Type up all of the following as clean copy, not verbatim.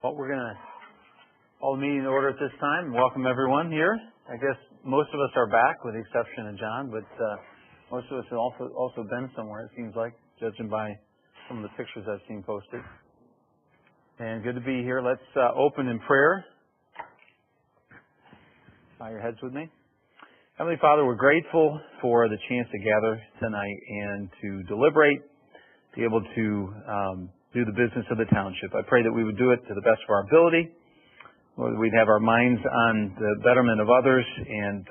Well, we're going to call the meeting in order at this time. Welcome everyone here. I guess most of us are back with the exception of John, but most of us have also been somewhere, it seems like, judging by some of the pictures I've seen posted. And good to be here. Let's open in prayer. Bow your heads with me. Heavenly Father, we're grateful for the chance to gather tonight and to deliberate, be able to do the business of the township. I pray that we would do it to the best of our ability, Lord, that we'd have our minds on the betterment of others and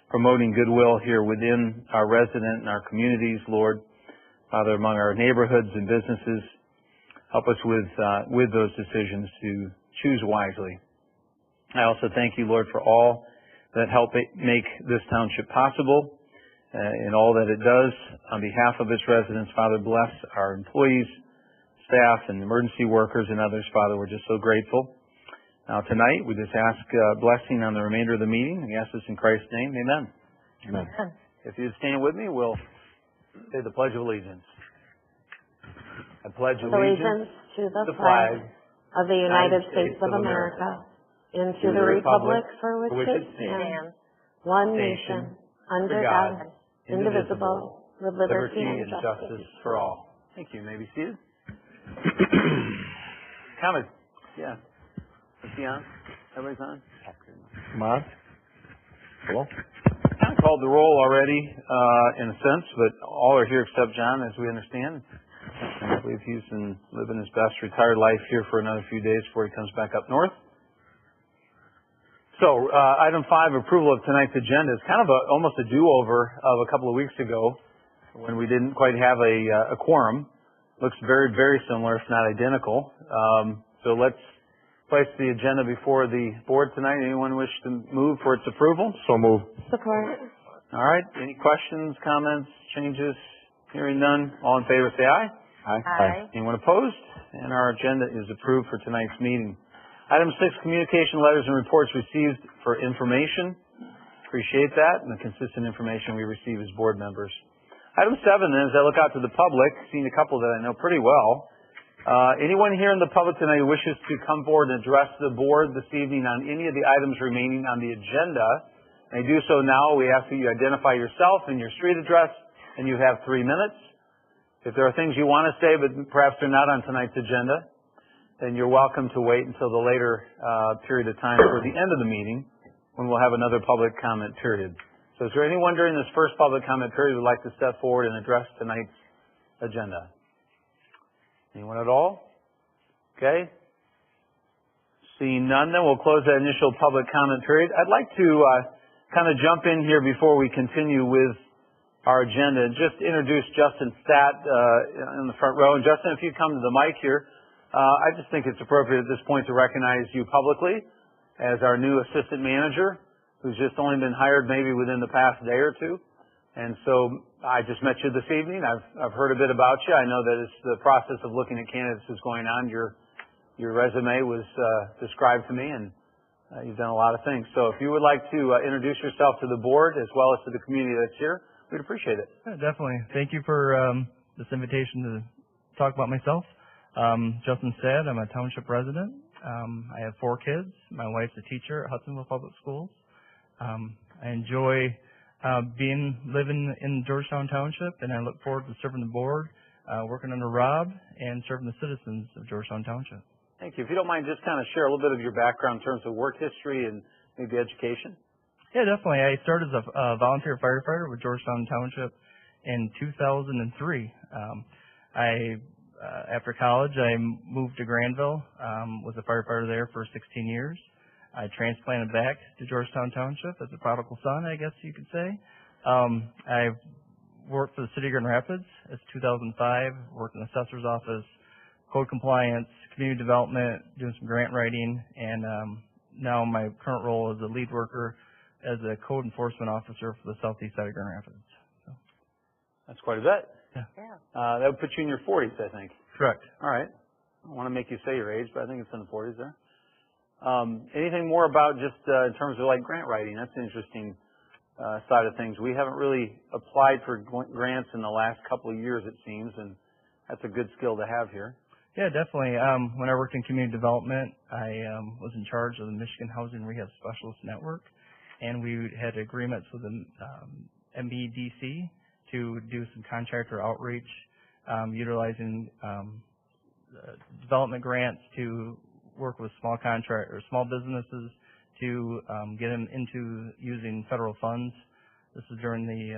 promoting goodwill here within our resident and our communities, Lord. Father, among our neighborhoods and businesses, help us with those decisions to choose wisely. I also thank you, Lord, for all that help make this township possible and all that it does on behalf of its residents. Father, bless our employees, staff, and emergency workers and others. Father, we're just so grateful. Now tonight, we just ask blessing on the remainder of the meeting. We ask this in Christ's name. Amen. Amen. If you stand with me, we'll say the Pledge of Allegiance. I pledge allegiance to the flag of the United States of America and to the republic for which it stands, one nation, under God, indivisible, with liberty and justice for all. Thank you. You may be seated. Comment. Yeah. Is he on? Everybody's on? Come on. Hello? Kind of called the roll already, in a sense, but all are here except John, as we understand. I believe he's living his best retired life here for another few days before he comes back up north. So, item 5, approval of tonight's agenda. It's kind of almost a do-over of a couple of weeks ago when we didn't quite have a quorum. Looks very, very similar, if not identical. So let's place the agenda before the board tonight. Anyone wish to move for its approval? So move. Support. All right. Any questions, comments, changes? Hearing none. All in favor say aye. Aye. Aye. Anyone opposed? And our agenda is approved for tonight's meeting. Item 6, communication letters and reports received for information. Appreciate that and the consistent information we receive as board members. Item 7, then, as I look out to the public, seeing a couple that I know pretty well. Anyone here in the public tonight who wishes to come forward and address the board this evening on any of the items remaining on the agenda, and do so now, we ask that you identify yourself and your street address, and you have 3 minutes. If there are things you want to say, but perhaps they're not on tonight's agenda, then you're welcome to wait until the later period of time for the end of the meeting when we'll have another public comment period. So is there anyone during this first public comment period who would like to step forward and address tonight's agenda? Anyone at all? Okay. Seeing none, then we'll close that initial public comment period. I'd like to kind of jump in here before we continue with our agenda and just introduce Justin Statt in the front row. And Justin, if you come to the mic here, I just think it's appropriate at this point to recognize you publicly as our new assistant manager, who's just only been hired maybe within the past day or two. And so I just met you this evening. I've heard a bit about you. I know that it's the process of looking at candidates is going on. Your resume was described to me, and you've done a lot of things. So if you would like to introduce yourself to the board as well as to the community that's here, we'd appreciate it. Yeah, definitely. Thank you for this invitation to talk about myself. Justin Statt, I'm a township resident. I have 4 kids. My wife's a teacher at Hudsonville Public Schools. I enjoy living in Georgetown Township, and I look forward to serving the board, working under Rob, and serving the citizens of Georgetown Township. Thank you. If you don't mind, just kind of share a little bit of your background in terms of work history and maybe education. Yeah, definitely. I started as a volunteer firefighter with Georgetown Township in 2003. After college, I moved to Granville, was a firefighter there for 16 years. I transplanted back to Georgetown Township as a prodigal son, I guess you could say. I've worked for the City of Grand Rapids since 2005, worked in the assessor's office, code compliance, community development, doing some grant writing, and now my current role is a lead worker as a code enforcement officer for the southeast side of Grand Rapids. So. That's quite a bit. Yeah. That would put you in your 40s, I think. Correct. All right. I don't want to make you say your age, but I think it's in the 40s there. Anything more about just in terms of like grant writing? That's an interesting side of things. We haven't really applied for grants in the last couple of years, it seems, and that's a good skill to have here. Yeah, definitely. When I worked in community development, I was in charge of the Michigan Housing Rehab Specialist Network, and we had agreements with the MBDC to do some contractor outreach, utilizing development grants to work with small businesses to get them into using federal funds. This is during the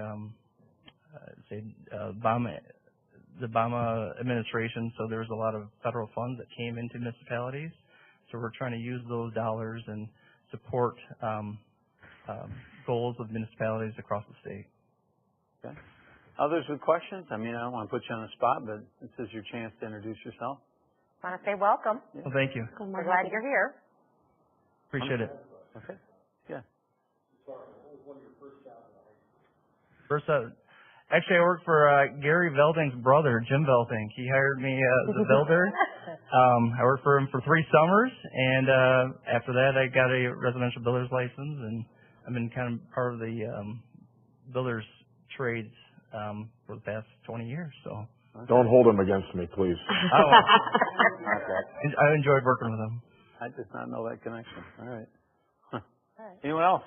Obama administration, so there was a lot of federal funds that came into municipalities. So we're trying to use those dollars and support goals of municipalities across the state. Okay. Others with questions? I mean, I don't want to put you on the spot, but this is your chance to introduce yourself. I want to say welcome. Yeah. Well, thank you. We're glad you're here. Appreciate it. Okay. Yeah. Actually, I worked for Gary Velding's brother, Jim Velding. He hired me as a builder. I worked for him for 3 summers, and after that, I got a residential builder's license, and I've been kind of part of the builder's trades for the past 20 years. So don't hold him against me, please. I enjoyed working with him. I did not know that connection. All right. Huh. Anyone else?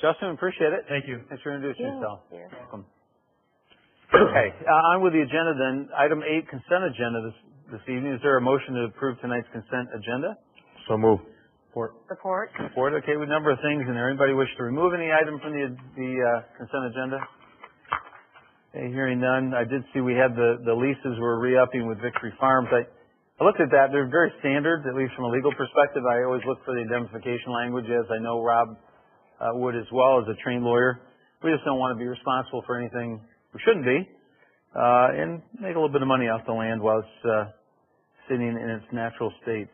Justin, appreciate it. Thank you. Thanks for introducing yourself. Yeah. Welcome. Okay, on with the agenda then. Item 8, consent agenda this evening. Is there a motion to approve tonight's consent agenda? So move. Support. Support. Okay, with a number of things in there. Anybody wish to remove any item from the consent agenda? Okay, hearing none. I did see we had the leases were re-upping with Victory Farms. I looked at that. They're very standard, at least from a legal perspective. I always look for the indemnification language, as I know Rob would as well as a trained lawyer. We just don't want to be responsible for anything we shouldn't be, and make a little bit of money off the land while it's sitting in its natural state.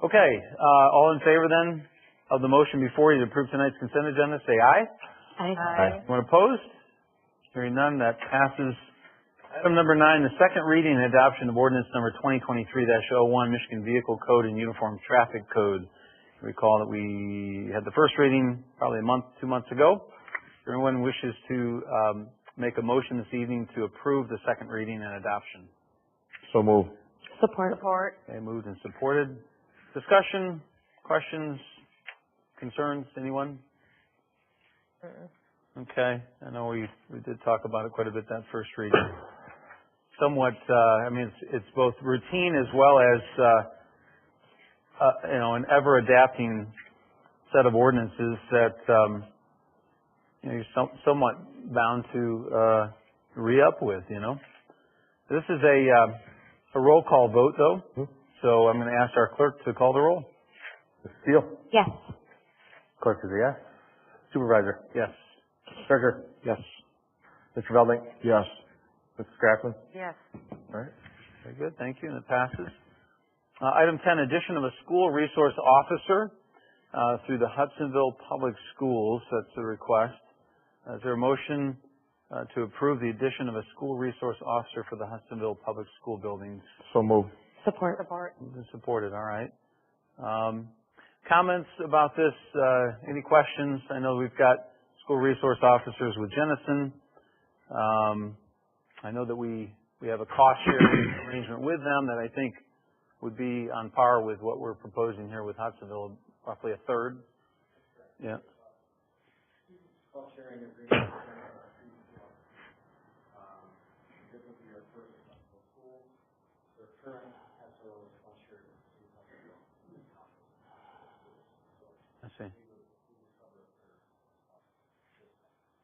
Okay, all in favor then of the motion before you to approve tonight's consent agenda, say aye. Aye. Anyone opposed? Hearing none, that passes. Item number 9, the second reading and adoption of ordinance number 2023-01, Michigan Vehicle Code and Uniform Traffic Code. Recall that we had the first reading probably 2 months ago. If anyone wishes to make a motion this evening to approve the second reading and adoption. So move. Support. Okay, moved and supported. Discussion, questions, concerns, anyone? Okay, I know we did talk about it quite a bit that first reading. Somewhat, I mean, it's both routine as well as an ever-adapting set of ordinances that you're somewhat bound to re-up with. This is a roll call vote, though, so I'm going to ask our clerk to call the roll. Ms. Steele? Yes. Clerk is a yes. Supervisor? Yes. Treasurer? Yes. Mr. Velding? Yes. Mrs. Scrappman? Yes. All right. Very good, thank you, and it passes. Item 10, addition of a school resource officer through the Hudsonville Public Schools. That's the request. Is there a motion to approve the addition of a school resource officer for the Hudsonville Public School buildings? So move. Support. Moved and supported, all right. Comments about this? Any questions? I know we've got school resource officers with Jennison. I know that we have a cost sharing arrangement with them that I think would be on par with what we're proposing here with Hudsonville, roughly a third. Yeah. Cost sharing agreement. School. The current SO is cost sharing. I see.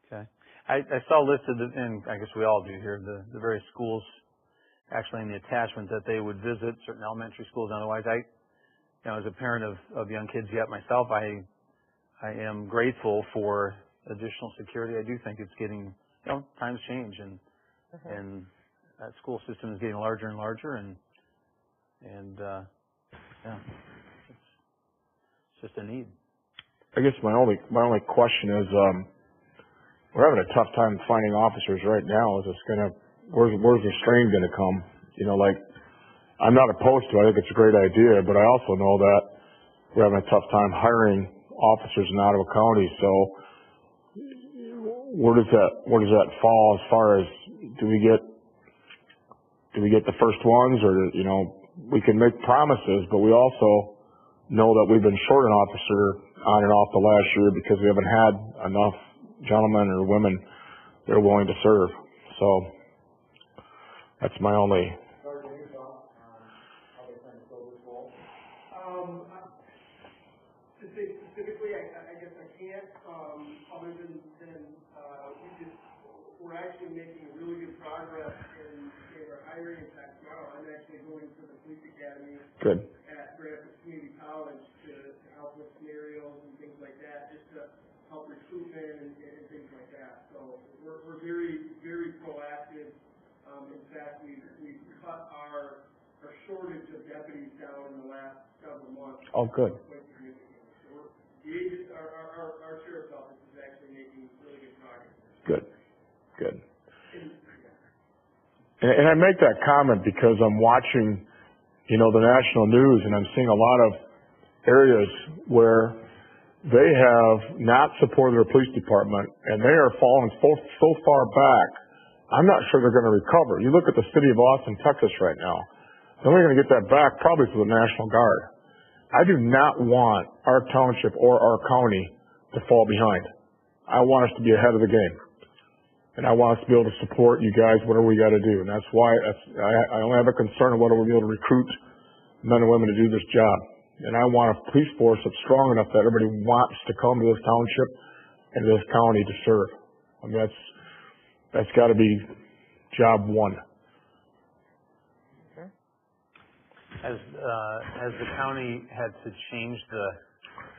Okay. I saw listed, and I guess we all do here, the various schools actually in the attachment that they would visit, certain elementary schools. Otherwise, as a parent of young kids yet myself, I am grateful for additional security. I do think it's getting, times change, and that school system is getting larger and larger, and it's just a need. I guess my only question is, we're having a tough time finding officers right now. Is this where's the strain gonna come? I'm not opposed to it. I think it's a great idea, but I also know that we're having a tough time hiring officers in Ottawa County. So where does that fall as far as, do we get do we get the first ones, or, you know, we can make promises, but we also know that we've been short an officer on and off the last year because we haven't had enough gentlemen or women that are willing to serve. So that's my only. Specifically, I guess I can't, other than we're actually making really good progress in our hiring. In fact, tomorrow I'm actually going to the police academy at Grafton Community College to help with scenarios and things like that, just to help recruitment and things like that. So we're very, very proactive. In fact, we've cut our shortage of deputies down in the last several months. Oh, good. Our sheriff's office is actually making really good progress. Good. And I make that comment because I'm watching, you know, the national news, and I'm seeing a lot of areas where they have not supported their police department, and they are falling so far back. I'm not sure they're going to recover. You look at the city of Austin, Texas right now. They're only going to get that back probably through the National Guard. I do not want our township or our county to fall behind. I want us to be ahead of the game. And I want us to be able to support you guys, whatever we got to do. And that's why I only have a concern of whether we'll be able to recruit men and women to do this job. And I want a police force that's strong enough that everybody wants to come to this township and to this county to serve. I mean, that's got to be job one. Has the county had to change the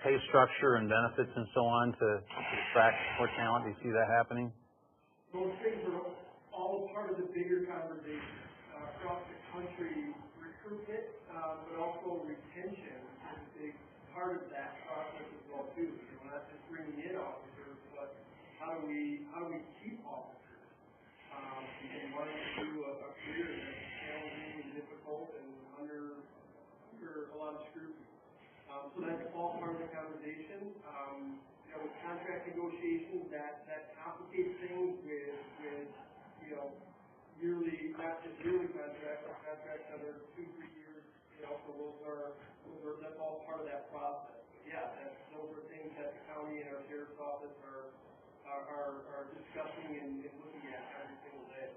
pay structure and benefits and so on to attract more talent? Do you see that happening? Those things are all part of the bigger conversation across the country. Recruitment, but also retention is a big part of that process as well too. You know, not just bringing in officers, but how do we keep officers? And wanting to do a career that's challenging and difficult and under a lot of scrutiny. So that's all part of the conversation. You know, with contract negotiations, that complicates things with you know, yearly, not just yearly contracts, but contracts that are 2-3 years. You know, so that's all part of that process. But yeah, those are things that the county and our sheriff's office are discussing and looking at every single day.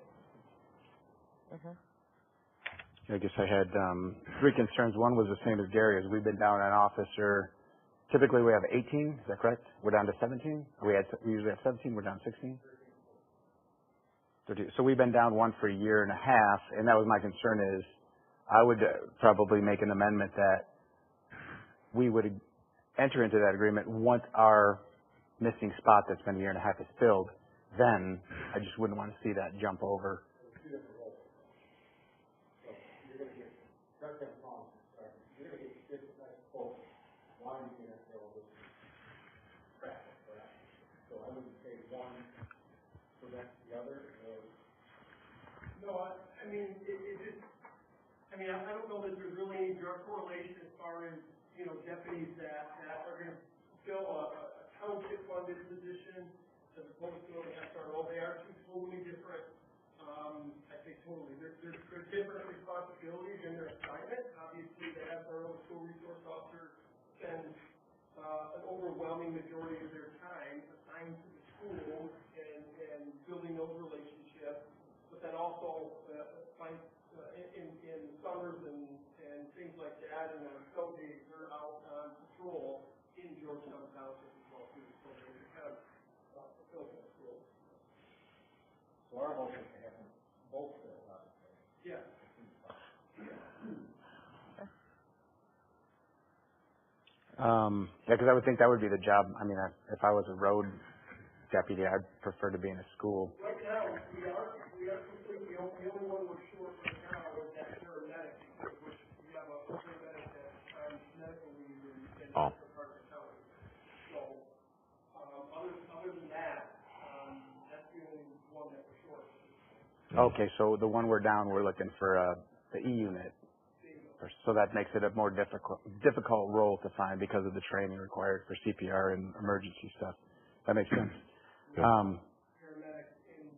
I guess I had 3 concerns. One was the same as Gary, as we've been down an officer. Typically we have 18, is that correct? We're down to 17? We usually have 17, we're down 16? 13. So we've been down one for a year and a half, and that was my concern is I would probably make an amendment that we would enter into that agreement once our missing spot that's been a year and a half is filled. Then I just wouldn't want to see that jump over. I don't know that there's really any direct correlation as far as, you know, deputies that are going to fill a township funded position as opposed to an SRO. They are two totally different, I say totally, they're different responsibilities in their assignment. Obviously the SRO, school resource officer, spends an overwhelming majority of their time assigned to the school and building those relationships, but then also in summers and things like that, and on snow days, they're out on patrol in Georgetown Township as well too. So they kind of fulfill those roles. So our hope is to have them both fill, obviously. Yeah. Yeah, because I would think that would be the job. I mean, if I was a road deputy, I'd prefer to be in a school. Right now, we are completely, the only one we're short right now is that paramedic, which we have a paramedic that's on medical leave in different parts of the county. So, other than that, that's the only one that we're short. Okay, so the one we're down, we're looking for the E unit. So that makes it a more difficult role to find because of the training required for CPR and emergency stuff. That makes sense. Paramedics in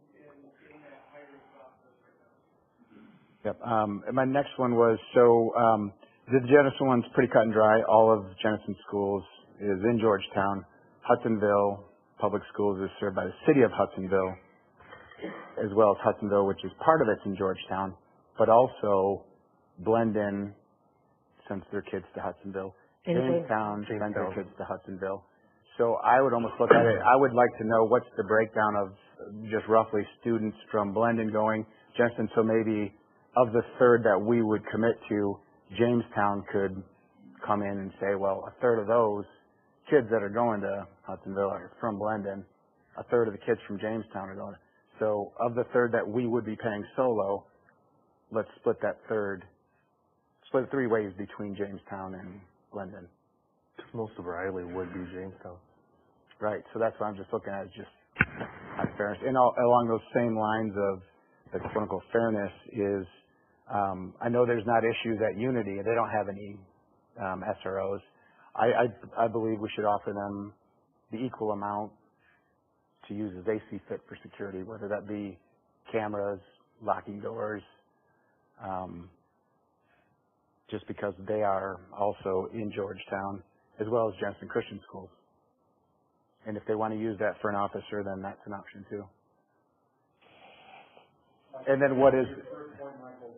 that hiring process right now. Yep. And my next one was, the Jenison one's pretty cut and dry. All of Jenison schools is in Georgetown. Hudsonville Public Schools is served by the city of Hudsonville, as well as Hudsonville, which is part of it's in Georgetown, but also Blendon sends their kids to Hudsonville. Jamestown sends their kids to Hudsonville. So I would almost look at it, I would like to know what's the breakdown of just roughly students from Blendon going Jenison, so maybe of the third that we would commit to, Jamestown could come in and say, well, a third of those kids that are going to Hudsonville are from Blendon, a third of the kids from Jamestown are going. So of the third that we would be paying solo, let's split that third, split it 3 ways between Jamestown and Blendon. Most of Riley would be Jamestown. Right, so that's what I'm just looking at, is just fairness. And along those same lines of the quote-unquote fairness is, I know there's not issues at Unity. They don't have any SROs. I believe we should offer them the equal amount to use as they see fit for security, whether that be cameras, locking doors, just because they are also in Georgetown, as well as Jenison Christian Schools. And if they want to use that for an officer, then that's an option too. And then what is... First point, Michael,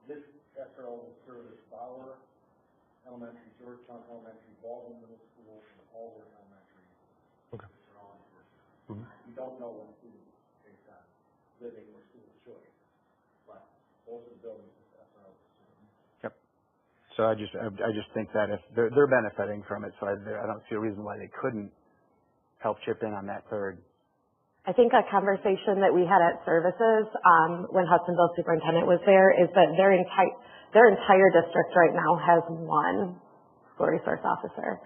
this SRO will service Bauer Elementary, Georgetown Elementary, Baldwin Middle School, and Alder Elementary. Okay. We don't know what students based on living or school choice, but those are the buildings this SRO is serving. Yep. So I just think that if they're benefiting from it, so I don't see a reason why they couldn't help chip in on that third. I think a conversation that we had at services when Hudsonville superintendent was there is that their entire district right now has 1 school resource officer.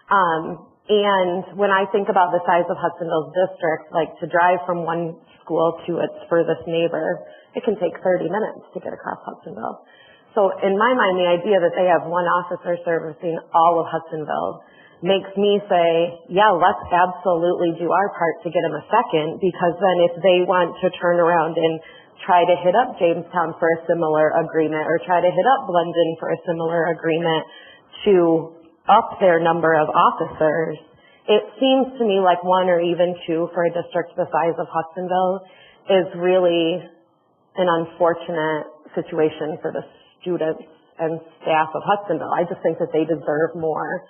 And when I think about the size of Hudsonville's district, like to drive from one school to its furthest neighbor, it can take 30 minutes to get across Hudsonville. So in my mind, the idea that they have 1 officer servicing all of Hudsonville makes me say, yeah, let's absolutely do our part to get them a second, because then if they want to turn around and try to hit up Jamestown for a similar agreement, or try to hit up Blendon for a similar agreement to up their number of officers, it seems to me like 1 or even 2 for a district the size of Hudsonville is really an unfortunate situation for the students and staff of Hudsonville. I just think that they deserve more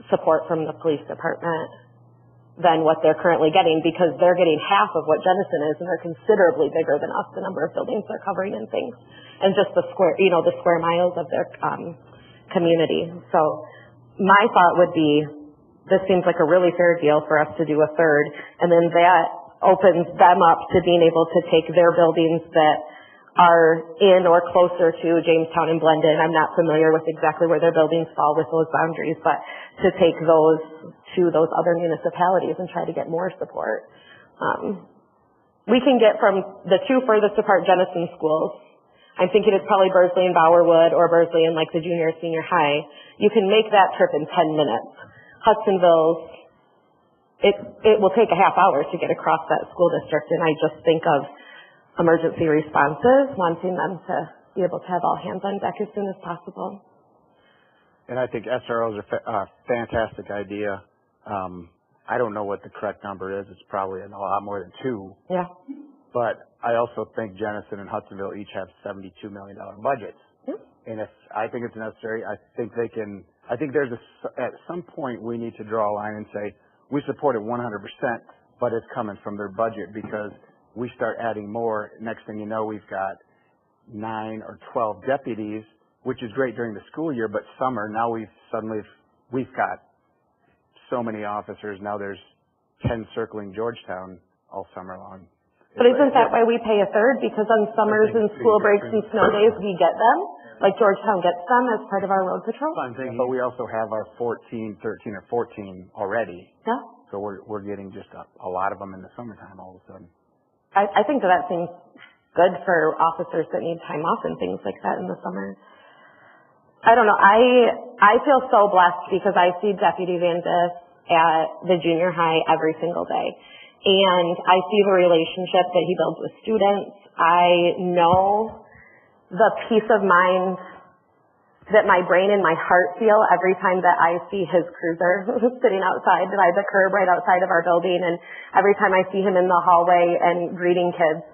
support from the police department than what they're currently getting, because they're getting half of what Jenison is, and they're considerably bigger than us, the number of buildings they're covering and things, and just the square miles of their community. So my thought would be, this seems like a really fair deal for us to do a third, and then that opens them up to being able to take their buildings that are in or closer to Jamestown and Blendon. I'm not familiar with exactly where their buildings fall with those boundaries, but to take those to those other municipalities and try to get more support. We can get from the 2 furthest apart Jenison schools, I'm thinking it's probably Bursley and Bowerwood, or Bursley and like the junior, senior high. You can make that trip in 10 minutes. Hudsonville's, it will take a half hour to get across that school district, and I just think of emergency responses, wanting them to be able to have all hands on deck as soon as possible. And I think SROs are a fantastic idea. I don't know what the correct number is. It's probably a lot more than 2. Yeah. But I also think Jenison and Hudsonville each have $72 million budgets. Yeah. And if I think it's necessary, I think they can, I think there's at some point we need to draw a line and say, we support it 100%, but it's coming from their budget, because we start adding more. Next thing you know, we've got 9 or 12 deputies, which is great during the school year, but summer, now we've got so many officers. Now there's 10 circling Georgetown all summer long. But isn't that why we pay a third? Because on summers and school breaks and snow days, we get them. Like Georgetown gets them as part of our road patrol. But we also have our 13 or 14 already. Yeah. So we're getting just a lot of them in the summertime all of a sudden. I think that seems good for officers that need time off and things like that in the summer. I don't know. I feel so blessed because I see Deputy Van Dis at the junior high every single day. and I see the relationship that he builds with students. I know the peace of mind that my brain and my heart feel every time that I see his cruiser sitting outside by the curb right outside of our building, and every time I see him in the hallway and greeting kids.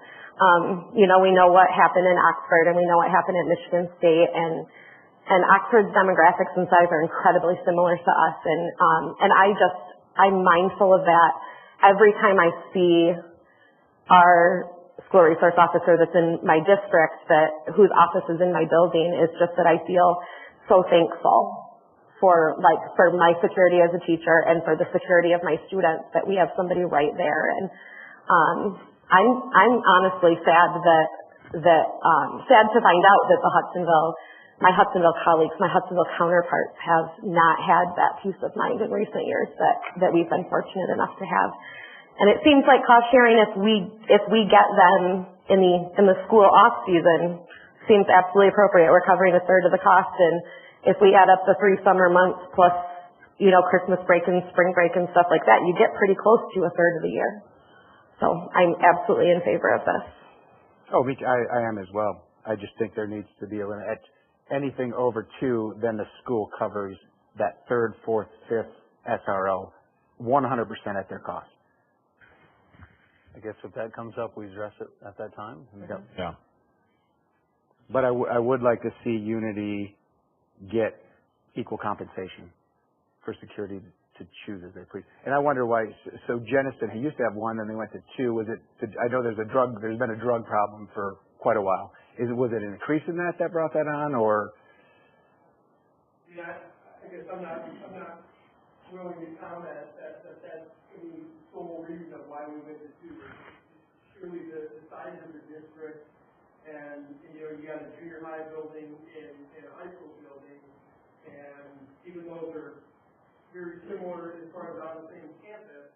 We know what happened in Oxford, and we know what happened at Michigan State, and Oxford's demographics and size are incredibly similar to us, and I'm mindful of that every time I see our school resource officer that's in my district, whose office is in my building. It's just that I feel so thankful for my security as a teacher and for the security of my students that we have somebody right there. And I'm honestly sad sad to find out that my Hudsonville colleagues, my Hudsonville counterparts have not had that peace of mind in recent years that we've been fortunate enough to have. And it seems like cost sharing, if we get them in the school off season, seems absolutely appropriate. We're covering a third of the cost, and if we add up the 3 summer months plus, Christmas break and spring break and stuff like that, you get pretty close to a third of the year. So I'm absolutely in favor of this. Oh, I am as well. I just think there needs to be a limit. At anything over 2, then the school covers that 3rd, 4th, 5th SRO 100% at their cost. I guess if that comes up, we address it at that time. Yeah. But I would like to see Unity get equal compensation for security to choose as they please. And I wonder why. So Jenison, who used to have 1, then they went to 2. I know there's been a drug problem for quite a while. Was it an increase in that brought that on, or? Yeah, I guess I'm not willing to comment that that's any sole reason of why we went to 2. It's surely the size of the district, and you got a junior high building and a high school building, and even though they're very similar as far as on the same campus,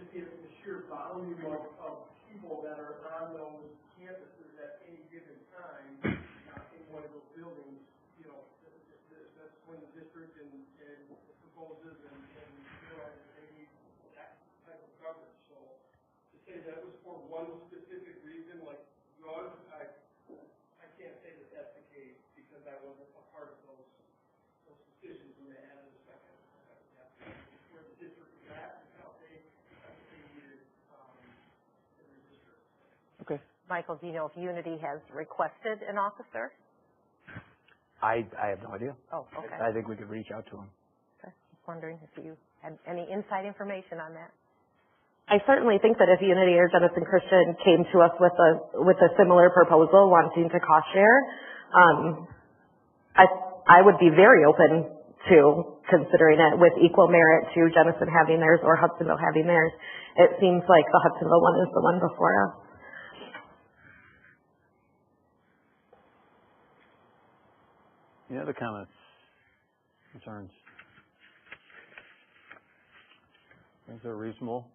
just the sheer volume of people that are on those campuses at any given time in one of those buildings, that's when the district and proposes and realizes they need that type of coverage. So to say that was for one specific reason, like drugs, I can't say that that's the case because I wasn't a part of those decisions when they added the second where the district was at and how they needed every district. Okay. Michael, do you know if Unity has requested an officer? I have no idea. Oh, okay. I think we could reach out to them. Okay. Just wondering if you had any inside information on that. I certainly think that if Unity or Jenison Christian came to us with a similar proposal wanting to cost share, I would be very open to considering it with equal merit to Jenison having theirs or Hudsonville having theirs. It seems like the Hudsonville one is the one before us. Any other comments, concerns? These are reasonable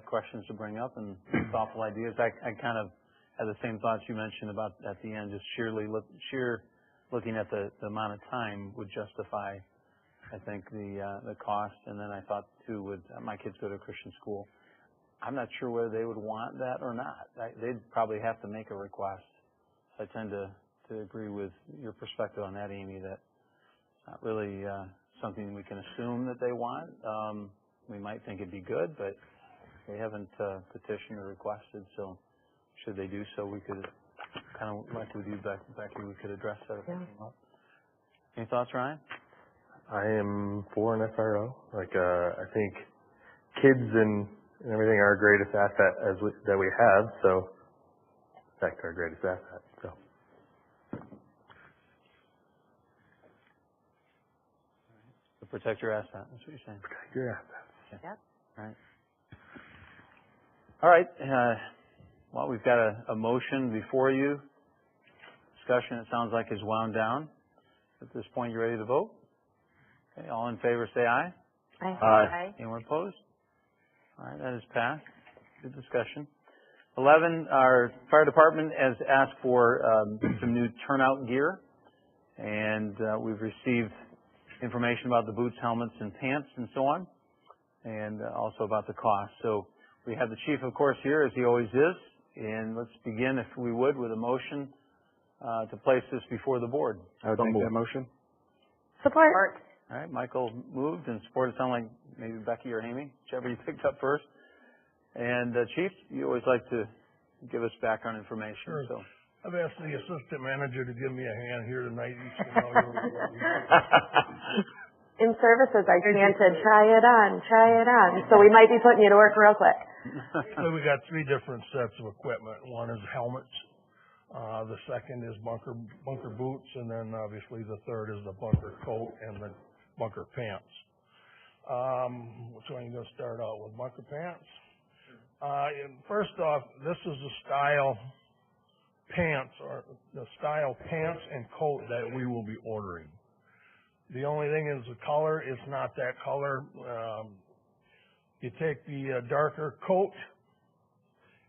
questions to bring up and thoughtful ideas. I kind of had the same thoughts you mentioned about at the end, just sheer looking at the amount of time would justify, I think, the cost. And then I thought, too, my kids go to a Christian school. I'm not sure whether they would want that or not. They'd probably have to make a request. I tend to agree with your perspective on that, Amy, that it's not really something we can assume that they want. We might think it'd be good, but they haven't petitioned or requested, so should they do so, we could kind of like we do, Becky, we could address that if it came up. Any thoughts, Ryan? I am for an SRO. I think kids and everything are our greatest asset that we have, so in fact, our greatest asset. So. Protect your asset. That's what you're saying. Protect your assets. Okay. Yep. All right. Well, we've got a motion before you. Discussion, it sounds like, is wound down. At this point, you ready to vote? Okay. All in favor, say aye. Aye. Aye. Anyone opposed? All right. That is passed. Good discussion. 11, our fire department has asked for some new turnout gear, and we've received information about the boots, helmets, and pants, and so on, and also about the cost. So We have the chief, of course, here, as he always is, and let's begin, if we would, with a motion to place this before the board. I would make that motion. Support. All right, Michael moved and supported. Sound like maybe Becky or Amy, whichever you picked up first. And Chief, you always like to give us background information. Sure. So I've asked the assistant manager to give me a hand here tonight. In services, I chanted, try it on. So we might be putting you to work real quick. So we got 3 different sets of equipment. One is helmets. The second is bunker boots, and then obviously the third is the bunker coat and the bunker pants. Which one are you going to start out with? Bunker pants? First off, this is the style pants, or the style pants and coat that we will be ordering. The only thing is the color is not that color. You take the darker coat,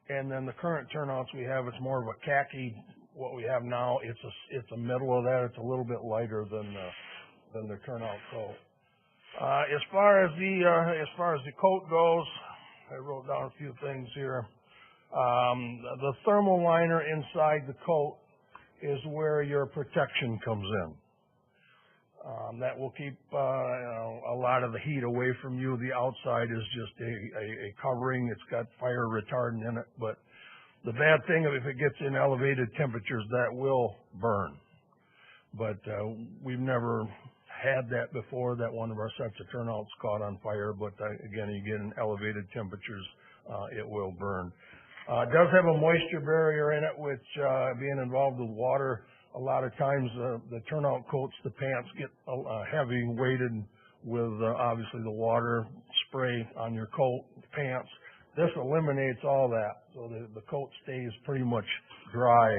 and then the current turnouts we have, it's more of a khaki. What we have now, it's a middle of that. It's a little bit lighter than the turnout coat. As far as the coat goes, I wrote down a few things here. The thermal liner inside the coat is where your protection comes in. That will keep a lot of the heat away from you. The outside is just a covering. It's got fire retardant in it, but the bad thing is if it gets in elevated temperatures, that will burn. But we've never had that before, that one of our sets of turnouts caught on fire, but again, you get in elevated temperatures, it will burn. It does have a moisture barrier in it, which being involved with water, a lot of times the turnout coats, the pants get heavy weighted with obviously the water spray on your coat, pants. This eliminates all that, so the coat stays pretty much dry.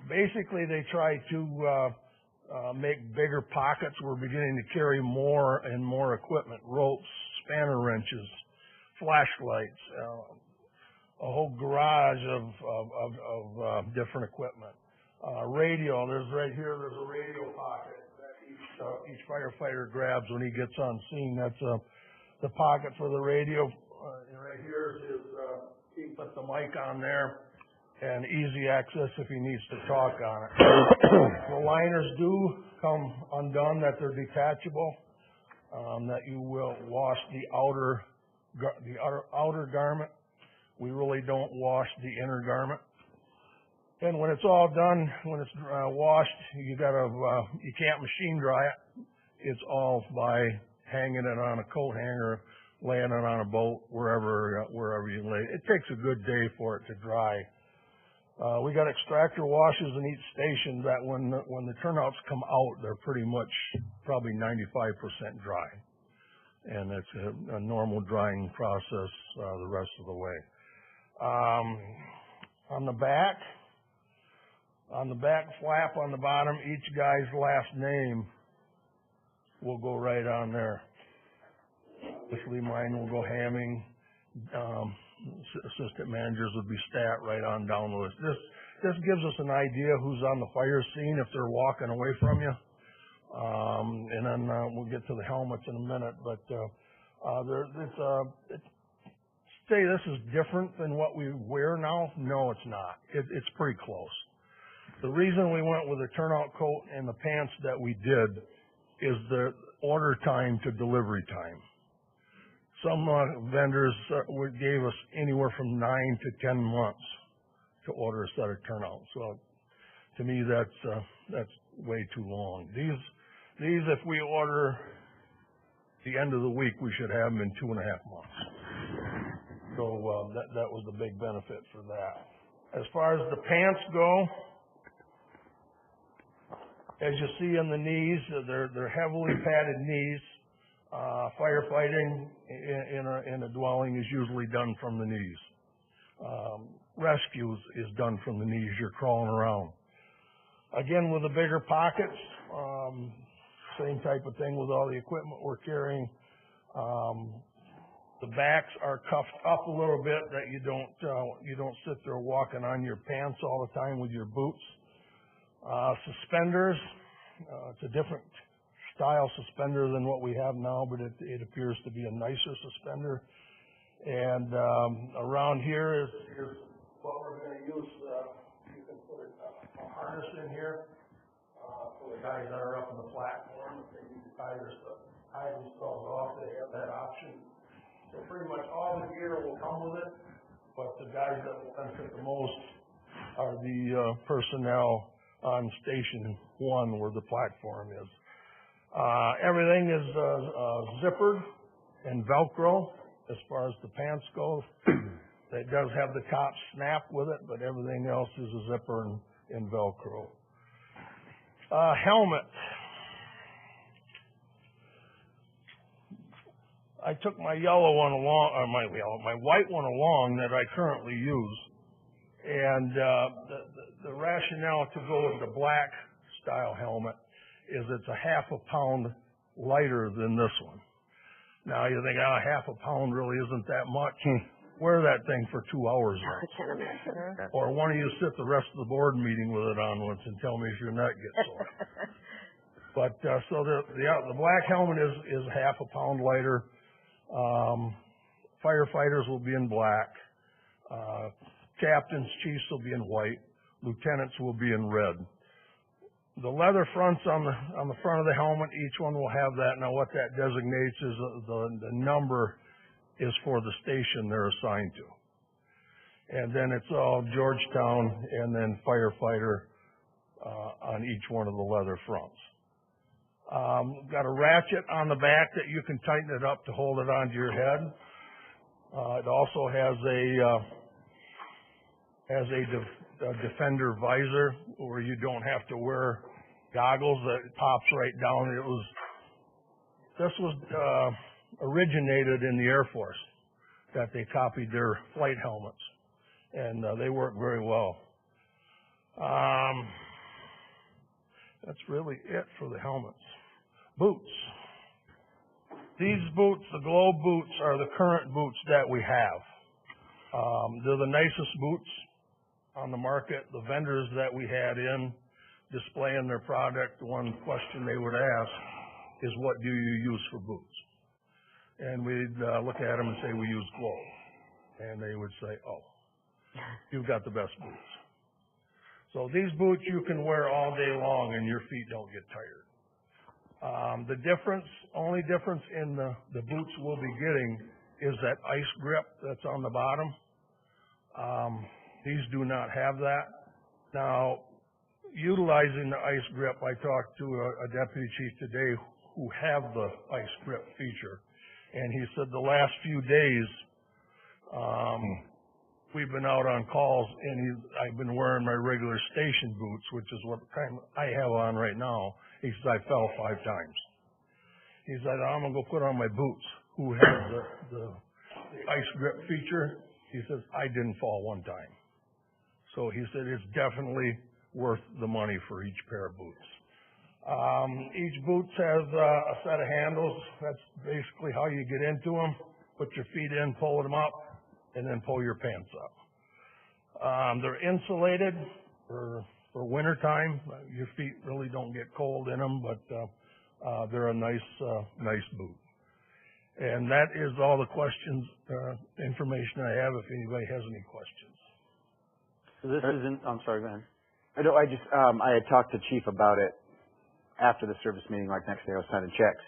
Basically, they try to make bigger pockets. We're beginning to carry more and more equipment, ropes, spanner wrenches, flashlights, a whole garage of different equipment. Radio, there's a radio pocket that each firefighter grabs when he gets on scene. That's the pocket for the radio. And right here is he can put the mic on there and easy access if he needs to talk on it. The liners do come undone, that they're detachable, that you will wash the outer garment. We really don't wash the inner garment. And when it's all done, when it's washed, you can't machine dry it. It's all by hanging it on a coat hanger, laying it on a boat, wherever you lay it. It takes a good day for it to dry. We got extractor washes in each station that when the turnouts come out, they're pretty much probably 95% dry. And it's a normal drying process the rest of the way. On the back flap on the bottom, each guy's last name will go right on there. Obviously mine will go Hamming. Assistant managers would be stat right on down the list. This gives us an idea who's on the fire scene if they're walking away from you. And then we'll get to the helmets in a minute, but say this is different than what we wear now. No, it's not. It's pretty close. The reason we went with the turnout coat and the pants that we did is the order time to delivery time. Some vendors gave us anywhere from 9 to 10 months to order a set of turnouts. So to me, that's way too long. These, if we order the end of the week, we should have them in 2.5 months. So that was the big benefit for that. As far as the pants go, as you see on the knees, they're heavily padded knees. Firefighting in a dwelling is usually done from the knees. Rescue is done from the knees. You're crawling around. Again, with the bigger pockets, same type of thing with all the equipment we're carrying. The backs are cuffed up a little bit that you don't sit there walking on your pants all the time with your boots. Suspenders, it's a different style suspender than what we have now, but it appears to be a nicer suspender. And, around here is what we're gonna use, you can put a harness in here, for the guys that are up on the platform, if they need to tie themselves off, they have that option. So pretty much all the gear will come with it, but the guys that will benefit the most are the, personnel on Station 1 where the platform is. Everything is, zippered and Velcro as far as the pants go. It does have the top snap with it, but everything else is a zipper and Velcro. Helmet. I took my yellow one along, or my white one along that I currently use, and the rationale to go with the black style helmet is it's a half a pound lighter than this one. Now you think, half a pound really isn't that much. Wear that thing for 2 hours. I can't imagine. Or why don't you sit the rest of the board meeting with it on once and tell me if your neck gets sore. But so the black helmet is half a pound lighter. Firefighters will be in black. Captains, chiefs will be in white. Lieutenants will be in red. The leather fronts on the front of the helmet, each one will have that. Now what that designates is the number is for the station they're assigned to. And then it's all Georgetown and then firefighter on each one of the leather fronts. Got a ratchet on the back that you can tighten it up to hold it onto your head. It also has a defender visor where you don't have to wear goggles. That pops right down. This was originated in the Air Force, that they copied their flight helmets, and they work very well. That's really it for the helmets. Boots. These boots, the Globe boots, are the current boots that we have. They're the nicest boots on the market. The vendors that we had in displaying their product, the one question they would ask is, what do you use for boots? And we'd look at them and say, we use Globe. And they would say, oh, you've got the best boots. So these boots you can wear all day long and your feet don't get tired. The only difference in the boots we'll be getting is that ice grip that's on the bottom. These do not have that. Now, utilizing the ice grip, I talked to a deputy chief today who have the ice grip feature, and he said the last few days we've been out on calls, and I've been wearing my regular station boots, which is what kind I have on right now. He said, I fell 5 times. He said, I'm going to go put on my boots. Who has the ice grip feature? He says, I didn't fall 1 time. So he said, it's definitely worth the money for each pair of boots. Each boot has a set of handles. That's basically how you get into them. Put your feet in, pull them up, and then pull your pants up. They're insulated for winter time. Your feet really don't get cold in them, but they're a nice boot. And that is all the questions, information I have. If anybody has any questions. So this isn't. I'm sorry, go ahead. I had talked to Chief about it after the service meeting. Like next day, I was signing checks,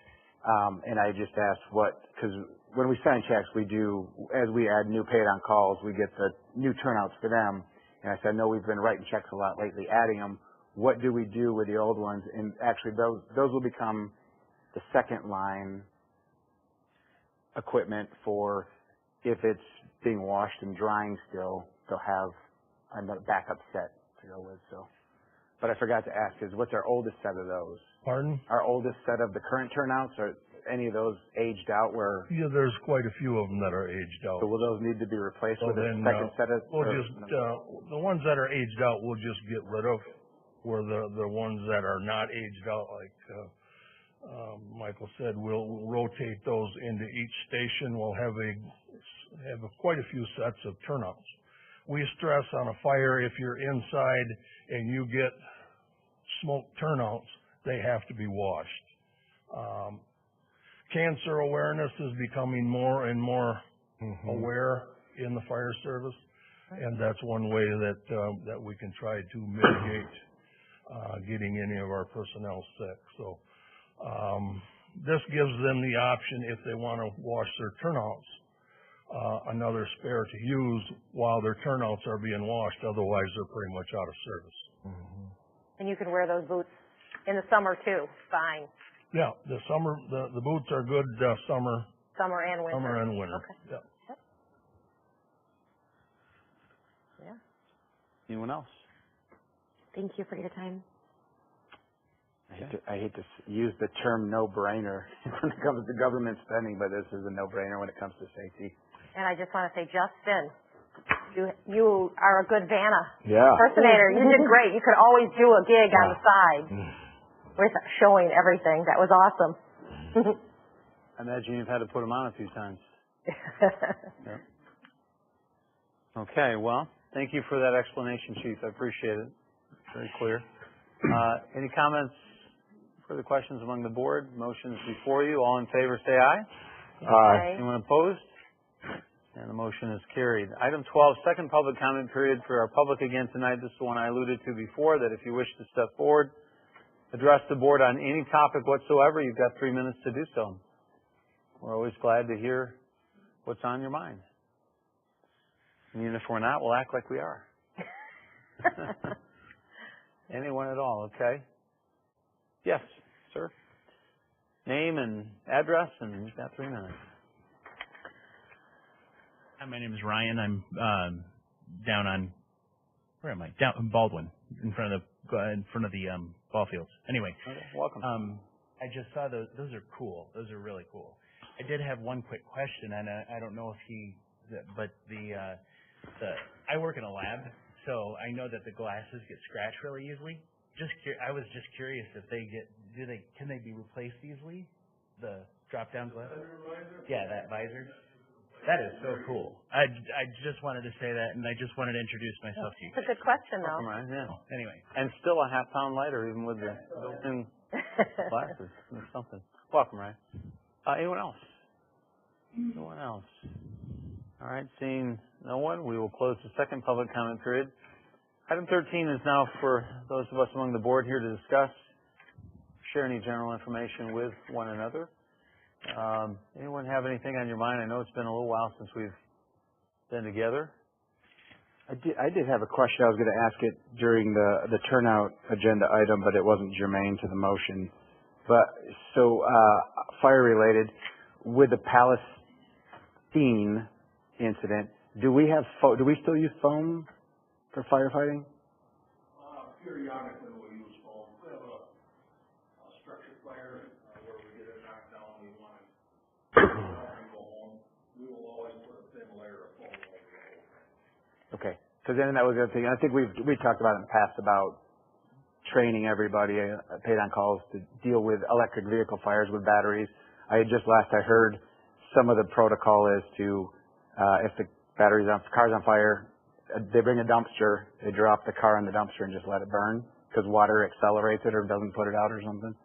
and I just asked because when we sign checks, we do, as we add new paid on calls, we get the new turnouts for them. And I said, no, we've been writing checks a lot lately, adding them. What do we do with the old ones? And actually, those will become the second line equipment for if it's being washed and drying still, they'll have another backup set to go with. So, but I forgot to ask what's our oldest set of those? Pardon? Our oldest set of the current turnouts, are any of those aged out where? Yeah, there's quite a few of them that are aged out. So will those need to be replaced with a second set of? The ones that are aged out we'll just get rid of, where the ones that are not aged out, like Michael said, we'll rotate those into each station. We'll have quite a few sets of turnouts. We stress on a fire, if you're inside and you get smoke turnouts, they have to be washed. Cancer awareness is becoming more and more aware in the fire service, and that's one way that we can try to mitigate getting any of our personnel sick. So this gives them the option, if they want to wash their turnouts, another spare to use while their turnouts are being washed. Otherwise, they're pretty much out of service. And you can wear those boots in the summer too, fine. Yeah, the boots are good summer. Summer and winter. Summer and winter. Okay. Yeah. Yep. Yeah. Anyone else? Thank you for your time. I hate to use the term no-brainer when it comes to government spending, but this is a no-brainer when it comes to safety. And I just want to say, Justin, you are a good Vanna impersonator. You did great. You could always do a gig on the side with showing everything. That was awesome. I imagine you've had to put them on a few times. Yeah. Okay, well, thank you for that explanation, Chief. I appreciate it. Very clear. Any comments, further questions among the board? Motions before you. All in favor, say aye. Aye. Anyone opposed? And the motion is carried. Item 12, second public comment period for our public again tonight. This is the one I alluded to before, that if you wish to step forward, address the board on any topic whatsoever, you've got 3 minutes to do so. We're always glad to hear what's on your mind. And even if we're not, we'll act like we are. Anyone at all, okay? Yes, sir. Name and address, and you've got 3 minutes. Hi, my name is Ryan. I'm down on, where am I? Down in Baldwin, in front of the ball fields. Anyway, Okay, welcome. I just saw those. Those are cool. Those are really cool. I did have one quick question, and I don't know if I work in a lab, so I know that the glasses get scratched really easily. I was just curious if can they be replaced easily? The drop-down glasses? Yeah, that visor. That is so cool. I just wanted to say that, and I just wanted to introduce myself to you. It's a good question, though. Welcome, Ryan. Yeah. Anyway. And still a half-pound lighter, even with the built-in glasses. That's something. Welcome, Ryan. Anyone else? No one else. All right, seeing no one, we will close the second public comment period. Item 13 is now for those of us among the board here to discuss, share any general information with one another. Anyone have anything on your mind? I know it's been a little while since we've been together. I did have a question. I was going to ask it during the turnout agenda item, but it wasn't germane to the motion. But so fire related, with the Palestine incident, do we still use foam for firefighting? Periodically we use foam. We have a structure fire where we get it knocked down, we want to go home. We will always put a thin layer of foam over the whole thing. Okay. Because then that was the other thing. I think we talked about it in the past about training everybody, paid on calls to deal with electric vehicle fires with batteries. I heard some of the protocol is to if the car's on fire, they bring a dumpster, they drop the car in the dumpster and just let it burn because water accelerates it or doesn't put it out or something. I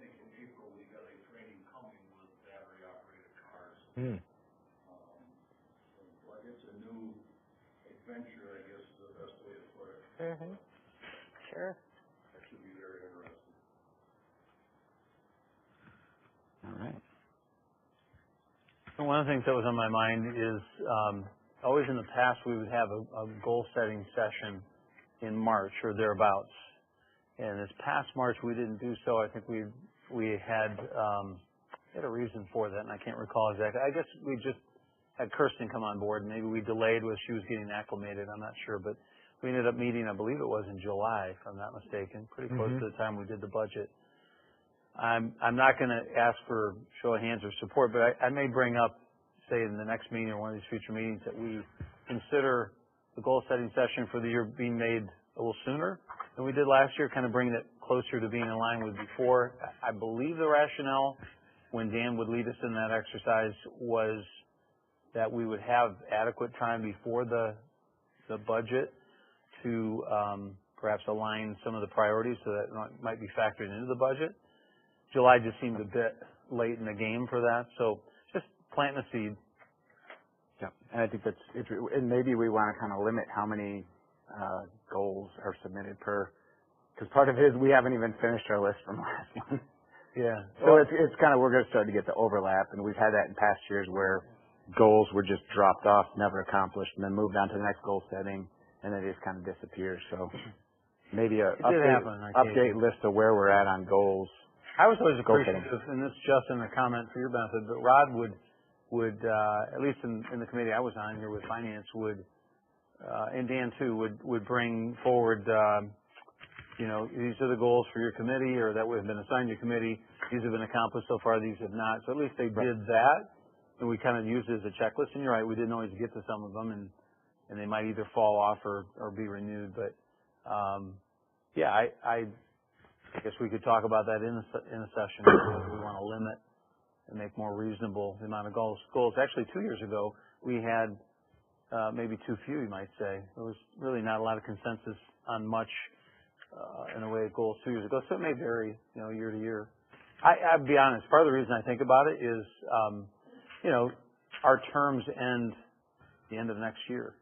think in April we got a training coming with battery operated cars. But it's a new adventure, I guess is the best way to put it. Sure. That should be very interesting. All right. So one of the things that was on my mind is always in the past we would have a goal-setting session in March or thereabouts. And this past March we didn't do so. I think we had a reason for that, and I can't recall exactly. I guess we just had Kirsten come on board, and maybe we delayed when she was getting acclimated. I'm not sure, but we ended up meeting, I believe it was in July, if I'm not mistaken, pretty close to the time we did the budget. I'm not going to ask for show of hands or support, but I may bring up, say in the next meeting or one of these future meetings, that we consider the goal-setting session for the year being made a little sooner than we did last year, kind of bringing it closer to being in line with before. I believe the rationale when Dan would lead us in that exercise was that we would have adequate time before the budget to perhaps align some of the priorities so that it might be factored into the budget. July just seemed a bit late in the game for that, so just planting a seed. Yeah, and I think and maybe we want to kind of limit how many goals are submitted per, because part of it is we haven't even finished our list from last one. Yeah. So it's kind of, we're going to start to get the overlap, and we've had that in past years where goals were just dropped off, never accomplished, and then moved on to the next goal setting, and then it just kind of disappears. So maybe a update list of where we're at on goals. I was always appreciative, and this is Justin, a comment for your benefit, but Rod would at least in the committee I was on here with finance, and Dan too, would bring forward, these are the goals for your committee, or that would have been assigned to your committee. These have been accomplished so far, these have not. So at least they did that, and we kind of used it as a checklist. And you're right, we didn't always get to some of them, and they might either fall off or be renewed. But I guess we could talk about that in a session. Whether we want to limit and make more reasonable the amount of goals. Actually, 2 years ago, we had maybe too few, you might say. There was really not a lot of consensus on much in the way of goals 2 years ago. So it may vary, year to year. I'll be honest, part of the reason I think about it is, our terms end the end of next year.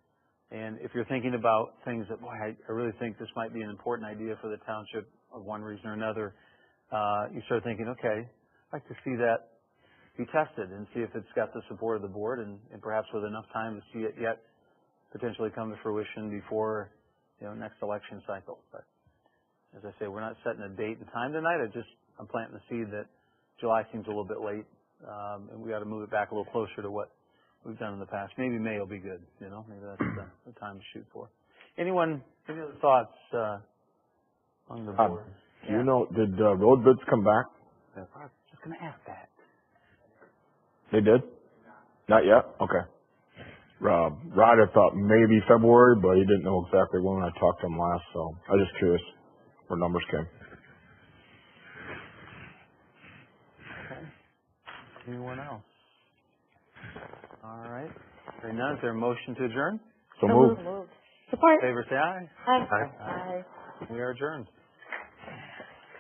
And if you're thinking about things that, boy, I really think this might be an important idea for the township of one reason or another, you start thinking, okay, I'd like to see that be tested and see if it's got the support of the board and perhaps with enough time to see it yet potentially come to fruition before, next election cycle. But as I say, we're not setting a date and time tonight. I'm planting the seed that July seems a little bit late, and we got to move it back a little closer to what we've done in the past. Maybe May will be good, maybe that's the time to shoot for. Any other thoughts on the board? Did road bids come back? I was just going to ask that. They did? Not yet? Okay. Rod had thought maybe February, but he didn't know exactly when I talked to him last, so I was just curious where numbers came. Okay. Anyone else? All right. Hearing none, is there a motion to adjourn? So moved. Support. Favor say aye. Aye. We are adjourned.